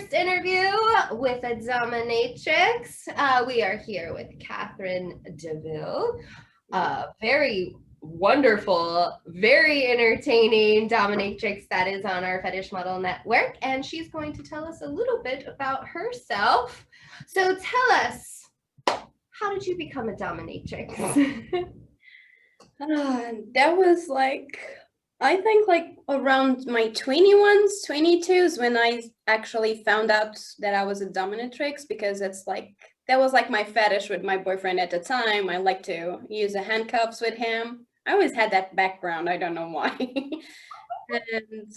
first interview with a dominatrix. We are here with Katherine De Vil, very wonderful, very entertaining dominatrix that is on our Fetish Model Network, and she's going to tell us a little bit about herself. So tell us, how did you become a dominatrix? That was I think around my 21s, 22s when I actually found out that I was a dominatrix, because that was my fetish with my boyfriend at the time. I like to use the handcuffs with him. I always had that background. I don't know why. And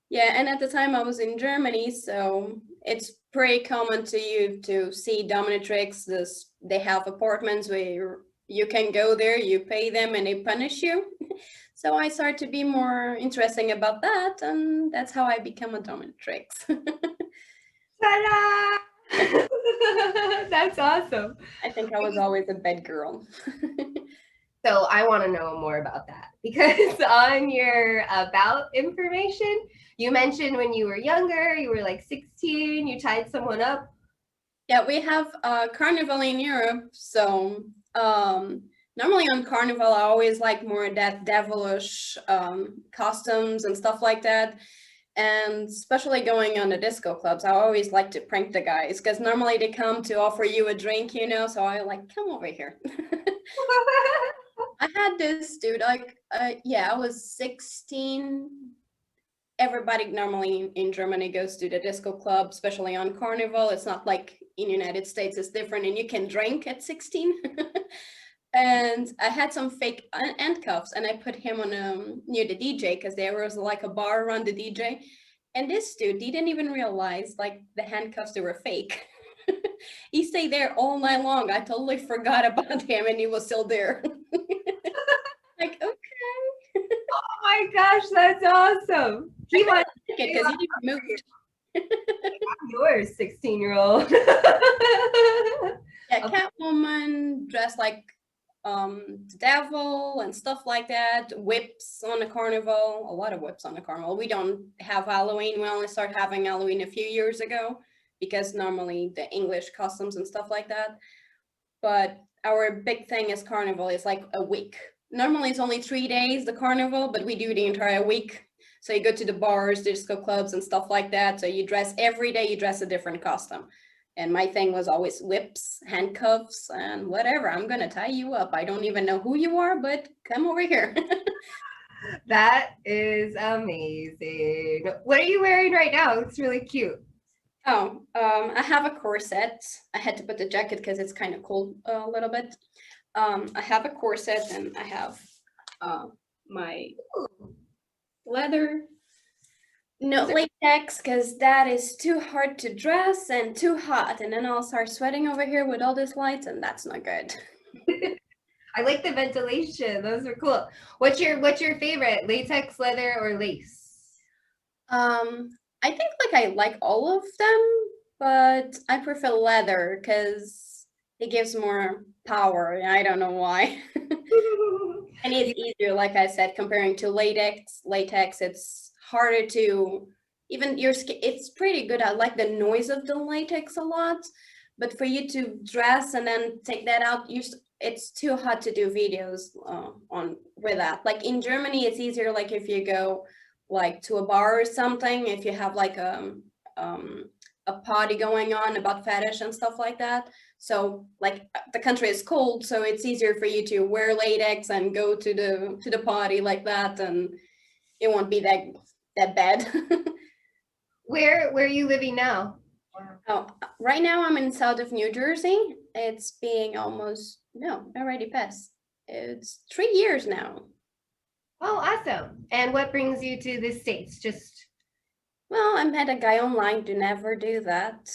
yeah, and at the time I was in Germany, so it's pretty common to see dominatrix. They have apartments where you can go there, you pay them, and they punish you. So I started to be more interesting about that, and that's how I became a dominatrix. Ta-da! That's awesome. I think I was always a bad girl. So I want to know more about that, because on your about information, you mentioned when you were younger, you were like 16, you tied someone up. Yeah, we have Carnival in Europe, so normally on Carnival I always like more that devilish costumes and stuff like that. And especially going on the disco clubs, I always like to prank the guys, because normally they come to offer you a drink, so I come over here. I had this dude, I was 16. Everybody normally in Germany goes to the disco club, especially on Carnival. It's not like in United States, it's different, and you can drink at 16. And I had some fake handcuffs, and I put him on near the DJ, because there was a bar around the DJ. And this dude didn't even realize the handcuffs, they were fake. He stayed there all night long. I totally forgot about him, and he was still there. Okay. Oh my gosh, that's awesome. He wanted to take it because he didn't move. I'm yours, 16-year-old. Yeah, Catwoman dressed like the devil and stuff like that. Whips on the carnival, a lot of whips on the carnival. We don't have Halloween. We only started having Halloween a few years ago, because normally the English customs and stuff like that. But our big thing is carnival is like a week. Normally it's only 3 days, the carnival, but we do the entire week. So you go to the bars, disco clubs and stuff like that. So you dress every day, you dress a different costume. And my thing was always whips, handcuffs, and whatever. I'm going to tie you up. I don't even know who you are, but come over here. That is amazing. What are you wearing right now? It's really cute. Oh, I have a corset. I had to put the jacket because it's kind of cold a little bit. I have a corset, and I have my leather. No latex, because that is too hard to dress and too hot, and then I'll start sweating over here with all these lights, and that's not good. I like the ventilation. Those are cool. What's your favorite, latex, leather, or lace? I think I like all of them, but I prefer leather because it gives more power. I don't know why. And it's easier, like I said, comparing to latex. Latex, it's harder to, even your skin, it's pretty good. I like the noise of the latex a lot, but for you to dress and then take that out, it's too hard to do videos with that. Like in Germany, it's easier, like if you go to a bar or something, if you have a party going on about fetish and stuff like that. So the country is cold, so it's easier for you to wear latex and go to the party like that, and it won't be that bad. Where are you living now? Oh, right now I'm in south of New Jersey. It's being already passed. It's 3 years now. Oh, awesome. And what brings you to the States? Well, I met a guy online to never do that.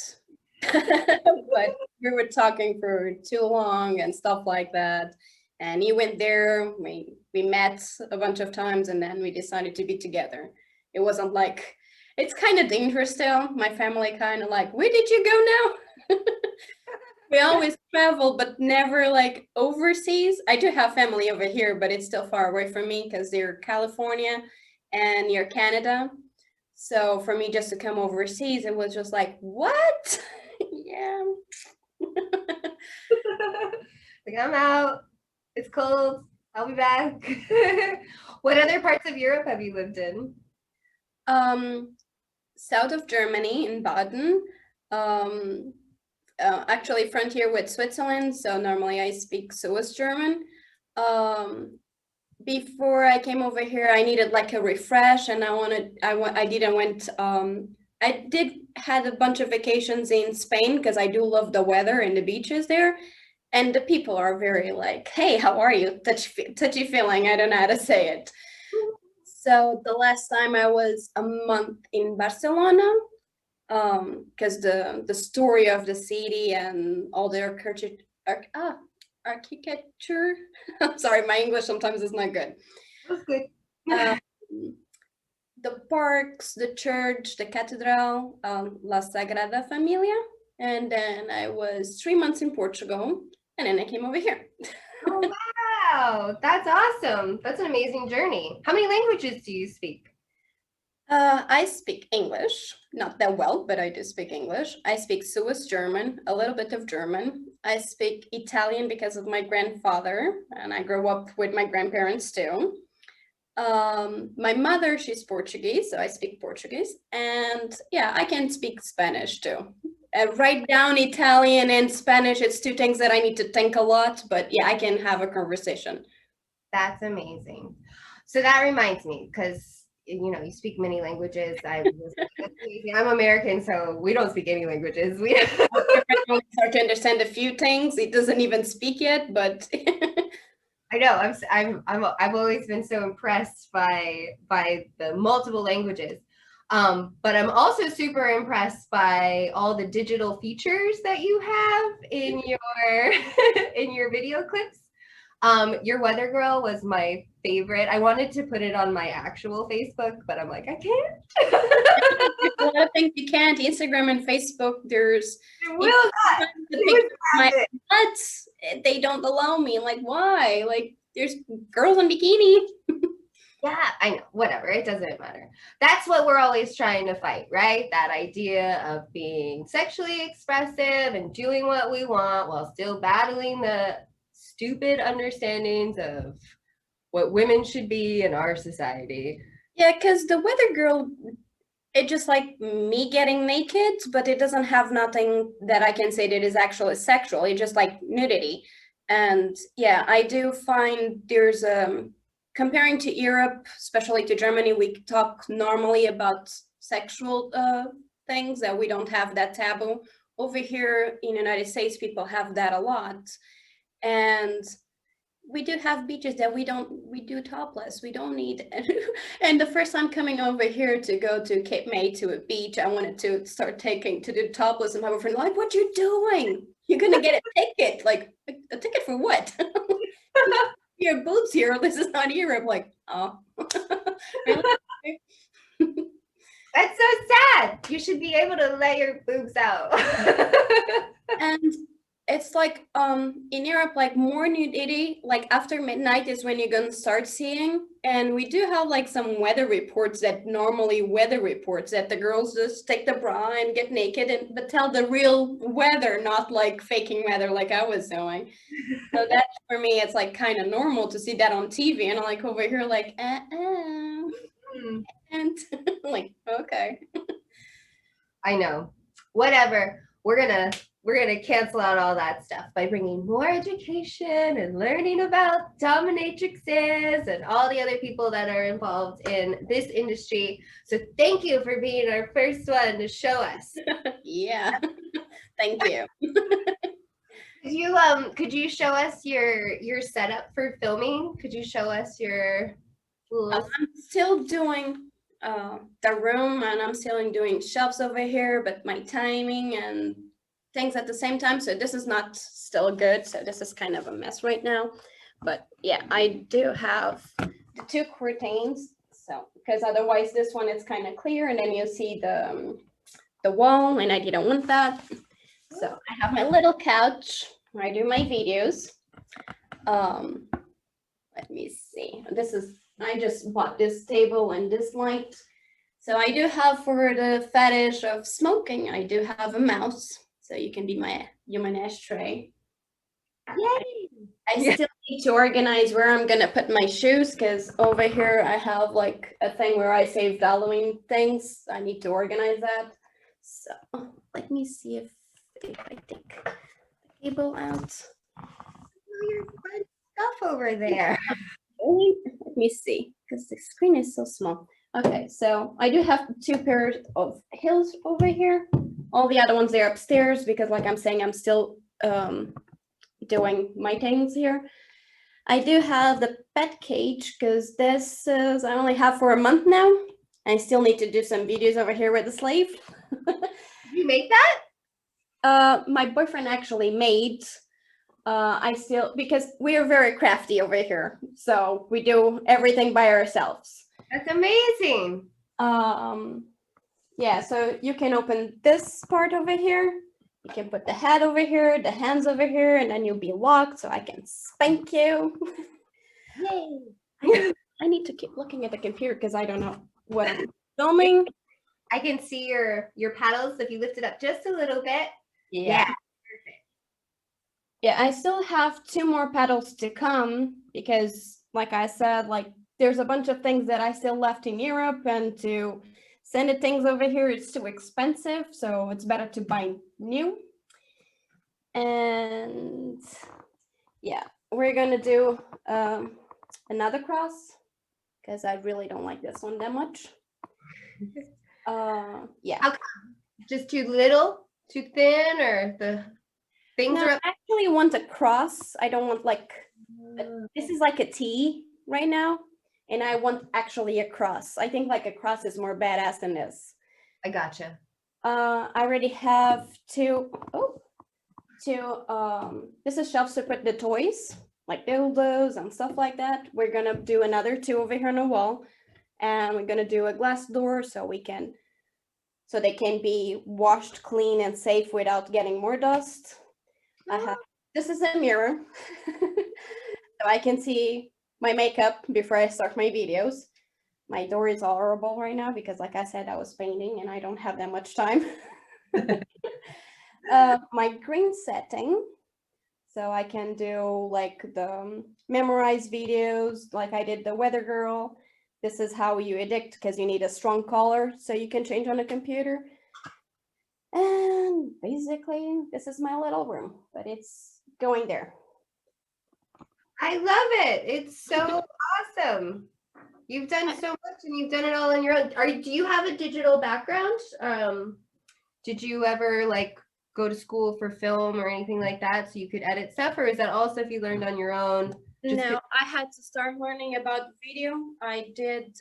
But we were talking for too long and stuff like that. And he went there, we met a bunch of times, and then we decided to be together. It wasn't it's kind of dangerous still. My family kind of where did you go now? We always travel, but never overseas. I do have family over here, but it's still far away from me because they're California and near Canada. So for me just to come overseas, it was just like, what? Yeah. Like, I'm out. It's cold. I'll be back. What other parts of Europe have you lived in? South of Germany in Baden. Um, Actually frontier with Switzerland, so normally I speak Swiss German. Before I came over here, I needed like a refresh, and I did had a bunch of vacations in Spain because I do love the weather and the beaches there, and the people are very like, hey, how are you? Touchy feeling. I don't know how to say it. So the last time I was a month in Barcelona, because the story of the city and all the architecture. I'm sorry, my English sometimes is not good. That's good. Um, the parks, the church, the cathedral, La Sagrada Familia, and then I was 3 months in Portugal, and then I came over here. Oh, wow. That's awesome. That's an amazing journey. How many languages do you speak? I speak English, not that well, but I do speak English. I speak Swiss German, a little bit of German. I speak Italian because of my grandfather, and I grew up with my grandparents too. My mother, she's Portuguese, so I speak Portuguese. And yeah, I can speak Spanish too. Write down Italian and Spanish, it's two things that I need to think a lot, but yeah, I can have a conversation. That's amazing. So that reminds me, because you speak many languages. I'm American, so we don't speak any languages. We start to understand a few things. It doesn't even speak yet, but I know. I've always been so impressed by the multiple languages. But I'm also super impressed by all the digital features that you have in your in your video clips. Your weather girl was my favorite. I wanted to put it on my actual Facebook, but I'm like, I can't. a lot of things you can't. Instagram and Facebook, there's my nuts. They don't allow me. Like, why? Like, there's girls in bikini. Yeah, I know. Whatever. It doesn't matter. That's what we're always trying to fight, right? That idea of being sexually expressive and doing what we want while still battling the stupid understandings of what women should be in our society. Yeah, because the weather girl, it just like me getting naked, but it doesn't have nothing that I can say that is actually sexual. It's just like nudity. And yeah, I do find there's comparing to Europe, especially to Germany, we talk normally about sexual things, that we don't have that taboo. Over here in the United States, people have that a lot. And we do have beaches that we do topless. We don't need and the first time coming over here to go to Cape May to a beach, I wanted to start taking to do topless, and my friend like, what you doing? You're gonna get a ticket. Like, a ticket for what? Your boobs here, this is not Europe. Like, oh. Really? That's so sad. You should be able to let your boobs out. And it's like in Europe, like more nudity, like after midnight is when you're gonna start seeing. And we do have like some weather reports that the girls just take the bra and get naked but tell the real weather, not like faking weather like I was doing. So that for me, it's like kind of normal to see that on TV, and I'm like over here like and like, okay. I know. Whatever. We're gonna cancel out all that stuff by bringing more education and learning about dominatrixes and all the other people that are involved in this industry. So thank you for being our first one to show us. Yeah. Thank you. Could you show us your setup for filming? Could you show us your I'm still doing the room, and I'm still doing shelves over here, but my timing and things at the same time, so this is not still good, so this is kind of a mess right now. But yeah, I do have the two curtains, so because otherwise this one it's kind of clear, and then you see the wall, and I didn't want that. So I have my little couch where I do my videos. Let me see, I just bought this table and this light. So I do have for the fetish of smoking, I do have a mouse. So you can be my human ashtray. Yay! I Yeah. still need to organize where I'm gonna put my shoes because over here I have like a thing where I saved Halloween things. I need to organize that. So let me see if I take the cable out. Your fun stuff over there. Let me see because the screen is so small. Okay, so I do have 2 pairs of heels over here. All the other ones they're upstairs because, like I'm saying, I'm still doing my things here. I do have the pet cage because this is I only have for a month now. I still need to do some videos over here with the slave. You make that? My boyfriend actually made. I still because we are very crafty over here, so we do everything by ourselves. That's amazing. Yeah, so you can open this part over here. You can put the head over here, the hands over here, and then you'll be locked, so I can spank you. Yay! I need to keep looking at the computer because I don't know what I'm filming. I can see your paddles if you lift it up just a little bit. Yeah. Yeah, I still have 2 more pedals to come because, like I said, like there's a bunch of things that I still left in Europe, and to send the things over here it's too expensive, so it's better to buy new. And yeah, we're gonna do another cross because I really don't like this one that much. Yeah. How come? Just too little, too thin, or the things No, are I up? actually want a cross. I don't want like this is like a T right now, and I want actually a cross. I think like a cross is more badass than this. I gotcha. I already have 2. This is shelves to put the toys, like dildos and stuff like that. We're gonna do another 2 over here on the wall, and we're gonna do a glass door so they can be washed clean and safe without getting more dust. This is a mirror, so I can see my makeup before I start my videos. My door is horrible right now because, like I said, I was painting and I don't have that much time. My green setting, so I can do like the memorize videos, like I did the weather girl. This is how you edit because you need a strong color so you can change on the computer. And basically, this is my little room, but it's going there. I love it. It's so awesome. You've done so much and you've done it all on your own. Do you have a digital background? Did you ever like go to school for film or anything like that so you could edit stuff, or is that all stuff you learned on your own? No, I had to start learning about video. I did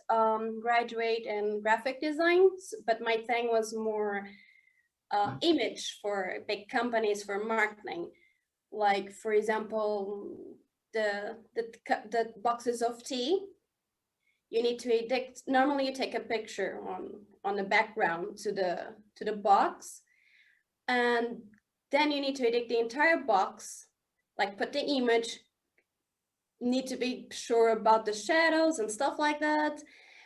graduate in graphic design, but my thing was more image for big companies for marketing. Like for example, the boxes of tea. You need to edit. Normally, you take a picture on the background to the box, and then you need to edit the entire box. Like put the image. Need to be sure about the shadows and stuff like that,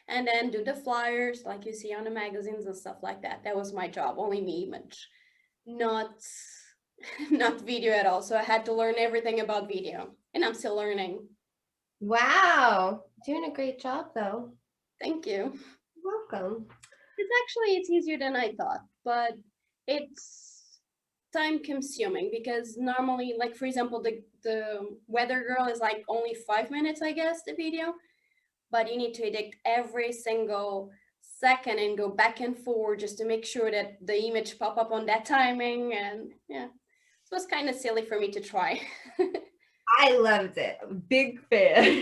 and then do the flyers like you see on the magazines and stuff like that. That was my job, only me image, not not video at all. So I had to learn everything about video, and I'm still learning. Wow, doing a great job though. Thank you. You're welcome. It's easier than I thought, but it's time consuming because normally, like for example, the weather girl is like only 5 minutes, I guess, the video, but you need to edit every single second and go back and forth just to make sure that the image pop up on that timing. And yeah, it was kind of silly for me to try. I loved it. Big fan.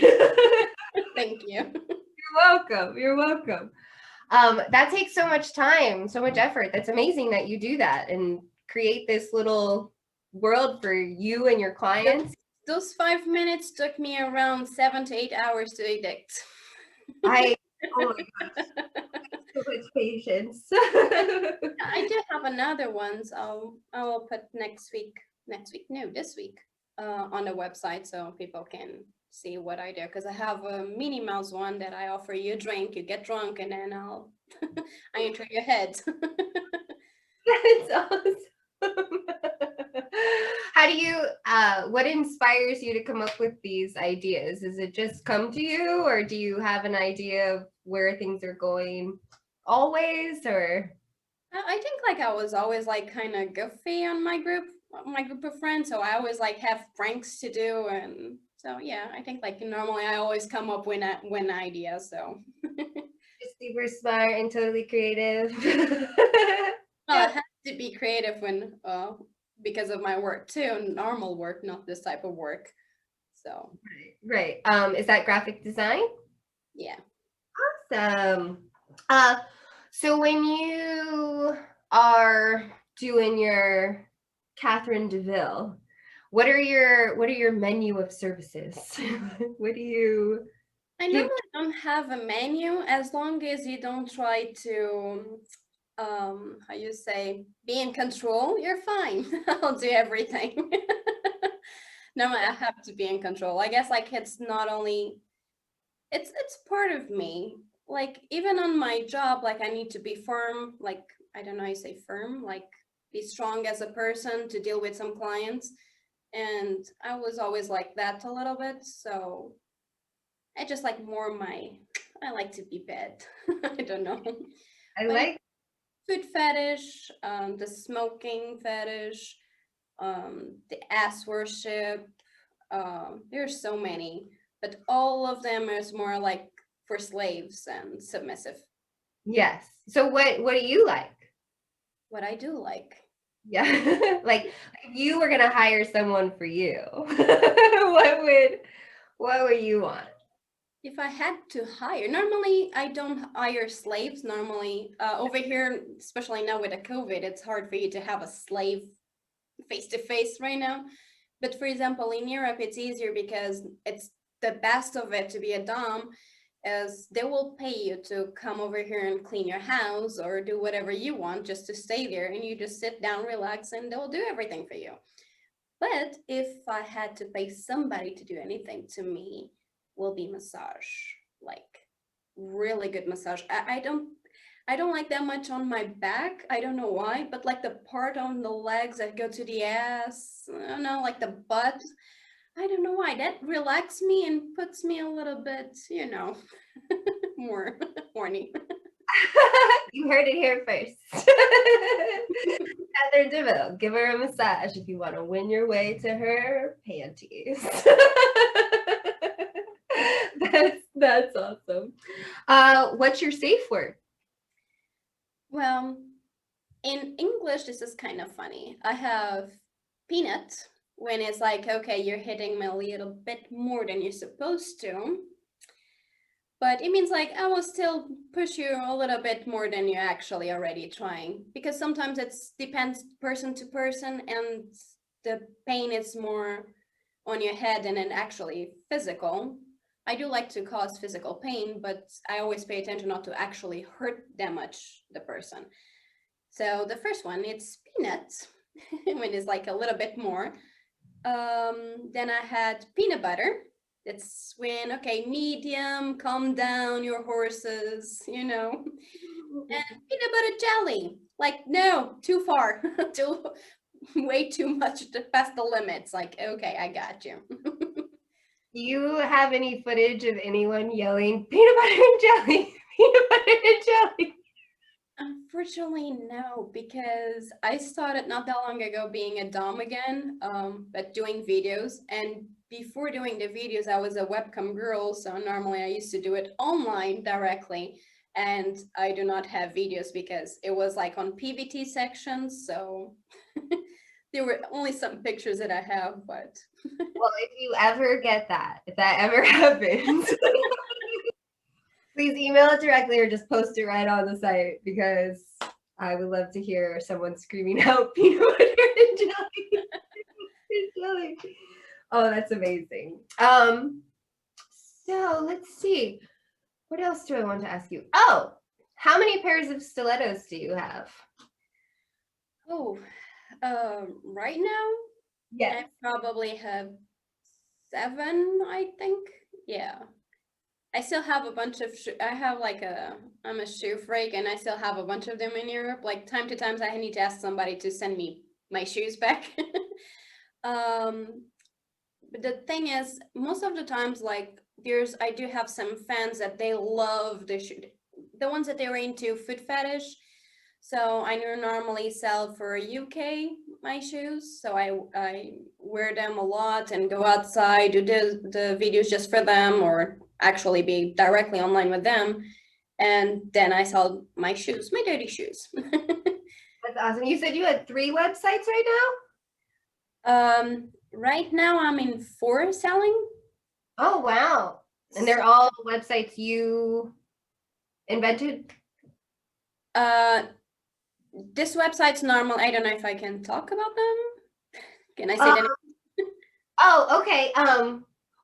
Thank you. You're welcome. You're welcome. That takes so much time, so much effort. That's amazing that you do that and create this little world for you and your clients. Those 5 minutes took me around 7 to 8 hours to edit. Oh my gosh, so much patience. I do have another ones. I will put this week on the website so people can see what I do, because I have a Minnie Mouse one that I offer you a drink, you get drunk, and then I'll I enter your head. That's awesome. How do you what inspires you to come up with these ideas? Does it just come to you, or do you have an idea of where things are going always, or I think like I was always like kind of goofy on my group of friends, so I always like have pranks to do, and so yeah, I think like normally I always come up with ideas. So just super smart and totally creative? well, I Yeah. have to be creative when because of my work too, normal work, not this type of work. So Right. Is that graphic design? yeah. Awesome. Uh, so when you are doing your Catherine De Vil, what are your menu of services? What do you I give? normally don't have a menu as long as you don't try to how you say be in control, you're fine. I'll do everything. No, I have to be in control. I guess like it's not only it's part of me. Like even on my job, like I need to be firm, like I don't know how you say firm, like be strong as a person to deal with some clients. And I was always like that a little bit. So I just like more my I like to be bad. I don't know. I But like food fetish, the smoking fetish, the ass worship. There's so many, but all of them is more like for slaves and submissive. yes. So what do you like? What I do like. Yeah. Like if you were gonna hire someone for you, what would you want? If I had to hire, normally I don't hire slaves. Normally, over here, especially now with the COVID, it's hard for you to have a slave face to face right now. But for example, in Europe, it's easier because it's the best of it to be a dom, as they will pay you to come over here and clean your house or do whatever you want just to stay there, and you just sit down, relax, and they'll do everything for you. But if I had to pay somebody to do anything to me, will be massage, like really good massage. I don't like that much on my back. I don't know why, but like the part on the legs that go to the ass, I don't know, like the butt. I don't know why. That relaxes me and puts me a little bit, more horny. You heard it here first. Catherine De Vil, give her a massage if you want to win your way to her panties. That's awesome. What's your safe word? Well, in English, this is kind of funny. I have peanut when it's like, okay, you're hitting me a little bit more than you're supposed to. But it means like I will still push you a little bit more than you're actually already trying. Because sometimes it depends person to person, and the pain is more on your head than it actually physical. I do like to cause physical pain, but I always pay attention not to actually hurt that much the person. So the first one, it's peanut, when it's like a little bit more. Then I had peanut butter. It's when, okay, medium, calm down your horses, And peanut butter jelly. Like, no, too far, too, way too much to past the limits. Like, okay, I got you. Do you have any footage of anyone yelling peanut butter and jelly? Peanut butter and jelly. Unfortunately, no, because I started not that long ago being a dom again, but doing videos. And before doing the videos, I was a webcam girl, so normally I used to do it online directly. And I do not have videos because it was like on PVT sections, so there were only some pictures that I have, but Well, if you ever get that, if that ever happens, please email it directly or just post it right on the site, because I would love to hear someone screaming out peanut butter and jelly. And jelly. Oh, that's amazing. So let's see. What else do I want to ask you? Oh, how many pairs of stilettos do you have? oh, right now Yes. I probably have 7, I think. Yeah. I still have a bunch of I have like I'm a shoe freak, and I still have a bunch of them in Europe. Like time to time I need to ask somebody to send me my shoes back. But the thing is, most of the times, like I do have some fans that they love the ones that they're into foot fetish. So I normally sell for UK my shoes. So I wear them a lot and go outside, do the videos just for them, or actually be directly online with them. And then I sell my shoes, my dirty shoes. That's awesome. You said you had 3 websites right Right now I'm in 4 selling. now? Oh, wow. And they're all websites you invented? This website's normal. I don't know if I can talk about them. Can I say Uh, that? oh, okay.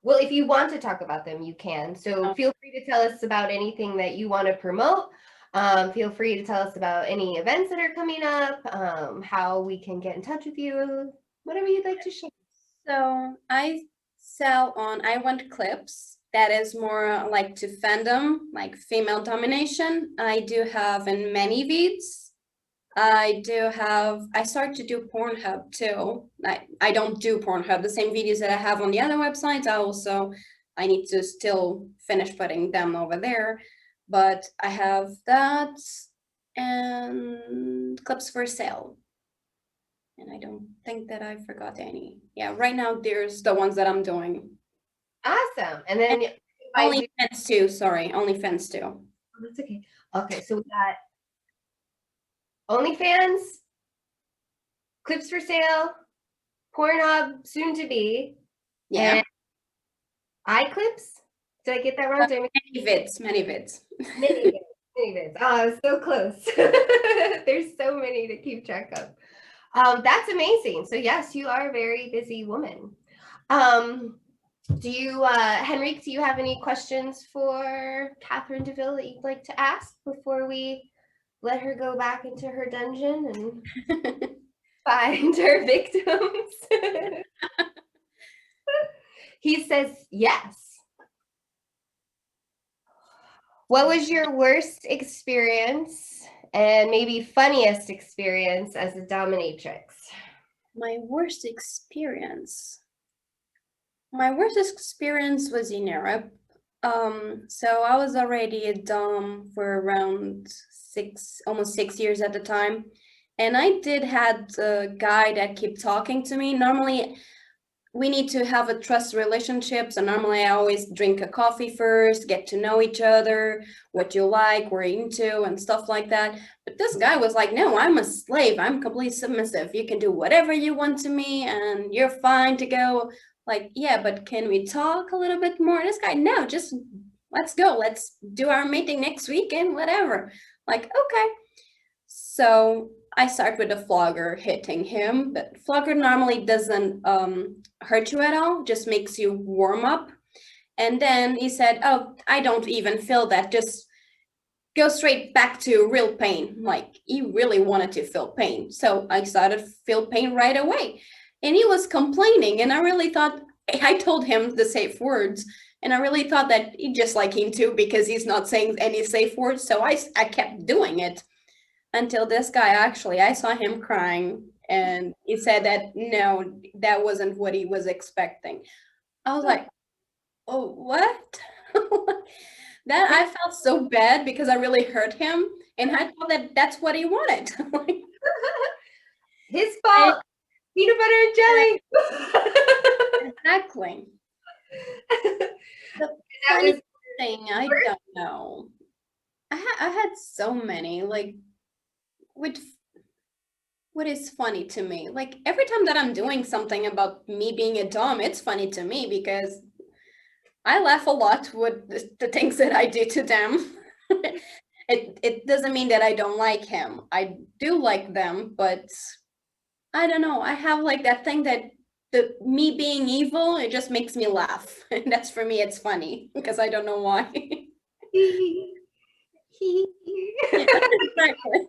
Well, if you want to talk about them, you can. So Oh. feel free to tell us about anything that you want to promote. Feel free to tell us about any events that are coming up, how we can get in touch with you, whatever you'd like to share. So I sell on I Want Clips. That is more like to fandom, like female domination. I do have in many vids. I start to do Pornhub too. I don't do Pornhub, the same videos that I have on the other websites. I need to still finish putting them over there. But I have that and clips for sale. And I don't think that I forgot any. Yeah, right now there's the ones that I'm doing. Awesome. And then OnlyFans too, sorry, OnlyFans too. Oh, that's okay. Okay, so we got OnlyFans, clips for sale, Pornhub, soon to be, Yeah. and iClips. Did I get that wrong? Many vids. Many vids. Many vids. Oh, I was so close. There's so many to keep track of. That's amazing. So yes, you are a very busy woman. Do you, Henrik, do you have any questions for Katherine De Vil that you'd like to ask before we let her go back into her dungeon and find her victims? He says yes. What was your worst experience and maybe funniest experience as a dominatrix? My worst experience. My worst experience was in Europe. So I was already a dom for around almost 6 years at the time. And I did had a guy that kept talking to me. Normally, we need to have a trust relationship. So normally I always drink a coffee first, get to know each other, what you like, we're into, and stuff like that. But this guy was like, no, I'm a slave. I'm completely submissive. You can do whatever you want to me and you're fine to go. Like, yeah, but can we talk a little bit more? This guy, no, just let's go. Let's do our meeting next weekend, whatever. Like, okay. So I start with the flogger hitting him, but flogger normally doesn't hurt you at all, just makes you warm up. And then he said, oh, I don't even feel that, just go straight back to real pain. Like he really wanted to feel pain. So I started to feel pain right away. And he was complaining, and I really thought, I told him the safe words, and I really thought that he just like him too, because he's not saying any safe words. So I kept doing it. Until this guy, actually, I saw him crying, and he said that no, that wasn't what he was expecting. I was like, oh, what? That I felt so bad because I really hurt him, and I thought that that's what he wanted. His fault. Peanut butter and jelly. Exactly. The That was thing, I don't know. I had so many, like, what is funny to me, like every time that I'm doing something about me being a dom, it's funny to me because I laugh a lot with the things that I do to them. It doesn't mean that I don't like him. I do like them, but I don't know, I have like that thing that me being evil, it just makes me laugh. And that's, for me, it's funny because I don't know why. Exactly.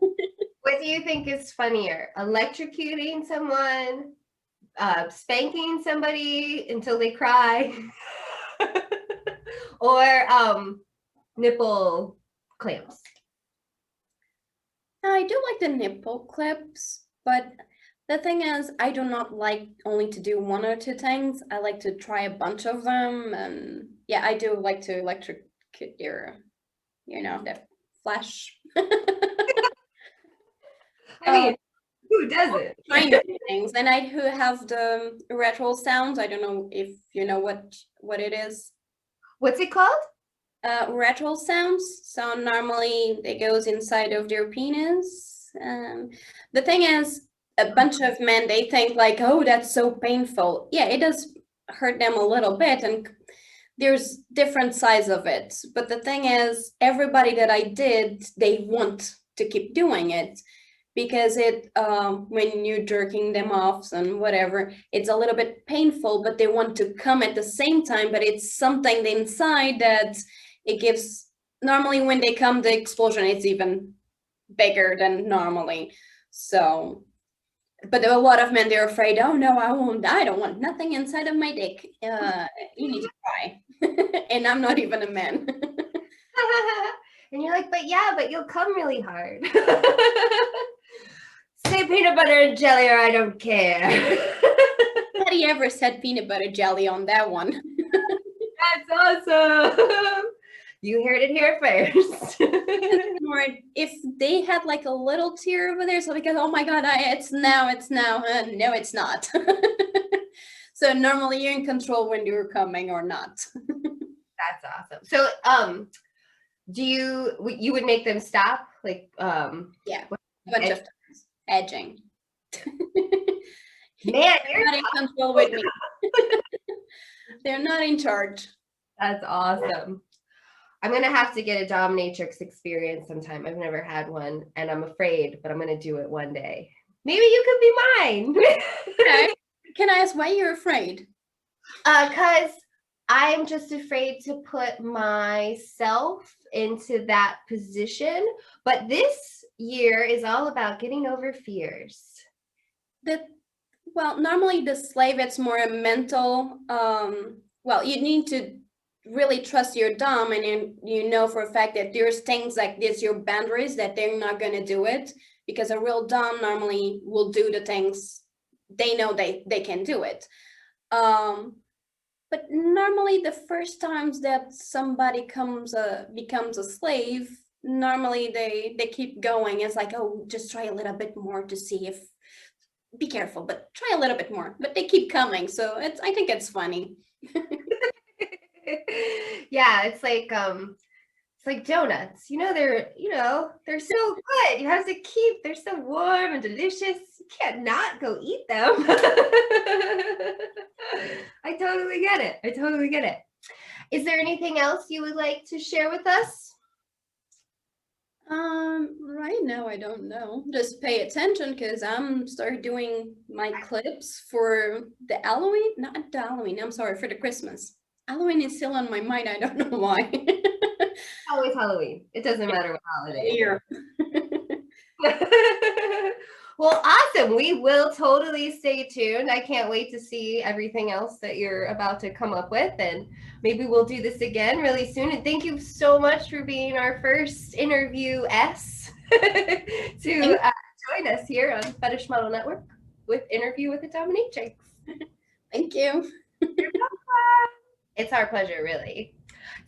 What do you think is funnier? Electrocuting someone, spanking somebody until they cry, or nipple clamps? I do like the nipple clips, but the thing is, I do not like only to do one or two things. I like to try a bunch of them, and yeah, I do like to electrocute your, the flash. I mean, who doesn't? Kind of things, and I do have the retro sounds. I don't know if you know what it is. What's it called? Retro sounds. So normally it goes inside of their penis. The thing is, a bunch of men, they think like, oh, that's so painful. Yeah, it does hurt them a little bit, and there's different size of it. But the thing is, everybody that I did, they want to keep doing it because when you're jerking them off and whatever, it's a little bit painful, but they want to come at the same time. But it's something inside that it gives. Normally when they come, the explosion is even bigger than normally. So, but a lot of men, they're afraid, oh no, I don't want nothing inside of my dick. You need to try. And I'm not even a man. And you're like, but you'll come really hard. Say peanut butter and jelly or I don't care. Nobody ever said peanut butter jelly on that one. That's awesome. You heard it here first. Or if they had like a little tear over there, so because, oh my God, it's now. No, it's not. So normally you're in control when you're coming or not. That's awesome. So, do you would make them stop? Like, yeah, a bunch of times. Edging. Man, you're not in control with me. They're not in charge. That's awesome. I'm gonna have to get a dominatrix experience sometime. I've never had one, and I'm afraid, but I'm gonna do it one day. Maybe you could be mine. Okay. Can I ask why you're afraid? Because I'm just afraid to put myself into that position. But this year is all about getting over fears. Well, normally the slave, it's more a mental, well, you need to really trust your dom, and you know for a fact that there's things like this, your boundaries, that they're not going to do it, because a real dom normally will do the things they know they can do it. But normally the first times that somebody becomes a slave, normally they keep going. It's like, oh, just try a little bit more to see if, be careful, but try a little bit more. But they keep coming, so I think it's funny. Yeah, it's like donuts. They're so good. You have to keep. They're so warm and delicious. You can't not go eat them. I totally get it. Is there anything else you would like to share with us? Right now I don't know. Just pay attention, because I'm start doing my clips for the Halloween. Not the Halloween. I'm sorry, for the Christmas. Halloween is still on my mind. I don't know why. Always Halloween. It doesn't matter what holiday. Here. Well, awesome. We will totally stay tuned. I can't wait to see everything else that you're about to come up with, and maybe we'll do this again really soon. And thank you so much for being our first interview to join us here on Fetish Model Network with Interview with a Dominatrix. Thank you. You're welcome. It's our pleasure, really.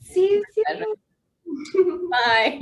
See you soon. Bye.